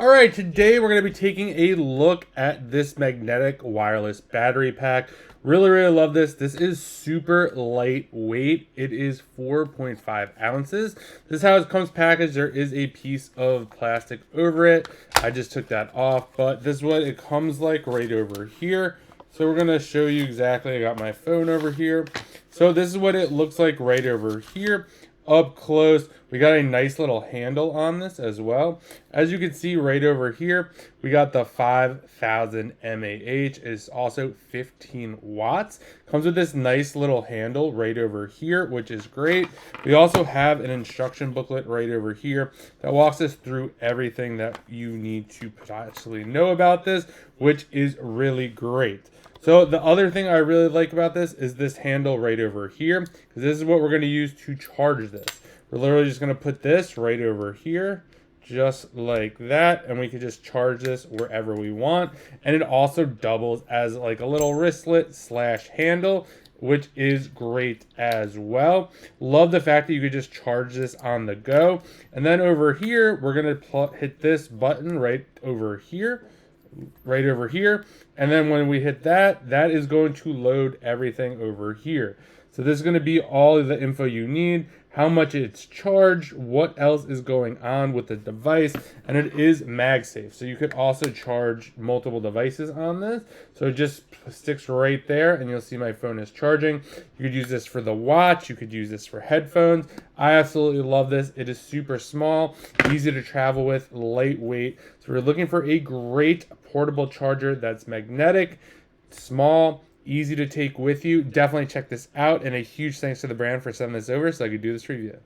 All right, today we're going to be taking a look at this magnetic wireless battery pack. Really love this. This is super lightweight. It is 4.5 ounces. This is how it comes packaged. There is a piece of plastic over it. I just took that off, but this is what it comes like right over here. So we're going to show you exactly. I got my phone over here. So this is what it looks like right over here. Up close, we got a nice little handle on this as well. As you can see right over here, we got the 5000 mAh. It's also 15 watts. Comes with this nice little handle right over here, which is great. We also have an instruction booklet right over here that walks us through everything that you need to potentially know about this, which is really great. So the other thing I really like about this is this handle right over here, because this is what we're going to use to charge this. We're literally just going to put this right over here, just like that, and we can just charge this wherever we want. And it also doubles as like a little wristlet / handle, which is great as well. Love the fact that you could just charge this on the go. And then over here, we're going to hit this button right over here. And then when we hit that, that is going to load everything over here. So this is going to be all of the info you need, how much it's charged, what else is going on with the device, and it is MagSafe. So you could also charge multiple devices on this. So it just sticks right there, and you'll see my phone is charging. You could use this for the watch. You could use this for headphones. I absolutely love this. It is super small, easy to travel with, lightweight. So we're looking for a great portable charger that's magnetic, small, easy to take with you. Definitely check this out, and a huge thanks to the brand for sending this over so I could do this review.